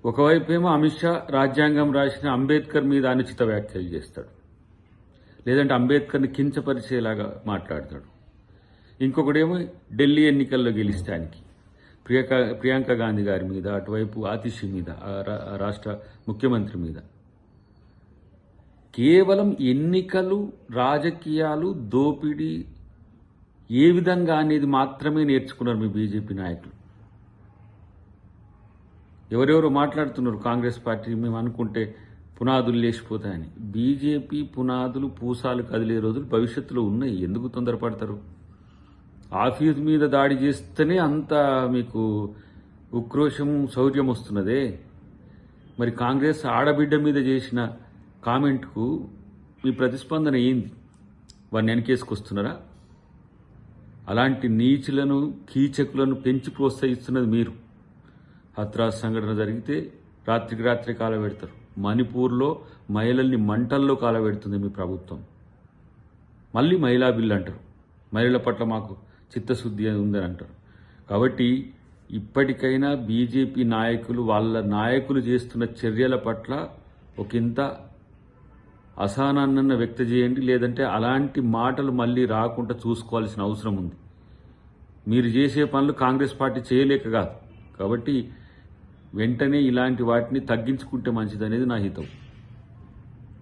ఒకవైపేమో అమిత్ షా రాజ్యాంగం రాసిన అంబేద్కర్ మీద అనుచిత వ్యాఖ్యలు చేస్తాడు, లేదంటే అంబేద్కర్ని కించపరిచేలాగా మాట్లాడతాడు. ఇంకొకడేమో ఢిల్లీ ఎన్నికల్లో గెలిస్తానికి ప్రియాంక గాంధీ గారి మీద, అటువైపు ఆతిషి మీద, రాష్ట్ర ముఖ్యమంత్రి మీద. కేవలం ఎన్నికలు, రాజకీయాలు, దోపిడీ ఏ విధంగా అనేది మాత్రమే నేర్చుకున్నారు మీ బీజేపీ నాయకులు. ఎవరెవరో మాట్లాడుతున్నారు కాంగ్రెస్ పార్టీ మేము అనుకుంటే పునాదులు లేచిపోతాయని. బీజేపీ పునాదులు పూసాలు కదిలే రోజులు భవిష్యత్తులో ఉన్నాయి. ఎందుకు తొందరపడతారు? ఆఫీస్ మీద దాడి చేస్తేనే అంత మీకు ఉక్రోషం, శౌర్యం వస్తున్నదే. మరి కాంగ్రెస్ ఆడబిడ్డ మీద చేసిన కామెంట్కు మీ ప్రతిస్పందన ఏంది? వారిని వెనకేసుకొస్తున్నారా? అలాంటి నీచులను, కీచకులను పెంచి ప్రోత్సహిస్తున్నది మీరు. హత్రాస్ సంఘటన జరిగితే రాత్రికి రాత్రి కాలబెడతారు. మణిపూర్లో మహిళల్ని మంటల్లో కాలబెడుతుంది మీ ప్రభుత్వం. మళ్ళీ మహిళా బిల్లు అంటారు. మహిళల పట్ల మాకు చిత్తశుద్ధి ఉందని అంటారు. కాబట్టి ఇప్పటికైనా బీజేపీ నాయకులు వాళ్ళ నాయకులు చేస్తున్న చర్యల పట్ల ఒకంత అసహనాన్ని వ్యక్తం చేయండి, లేదంటే అలాంటి మాటలు మళ్ళీ రాకుండా చూసుకోవాల్సిన అవసరం ఉంది. మీరు చేసే పనులు కాంగ్రెస్ పార్టీ చేయలేక కాదు. కాబట్టి వెంటనే ఇలాంటి వాటిని తగ్గించుకుంటే మంచిదనేది నా హితం.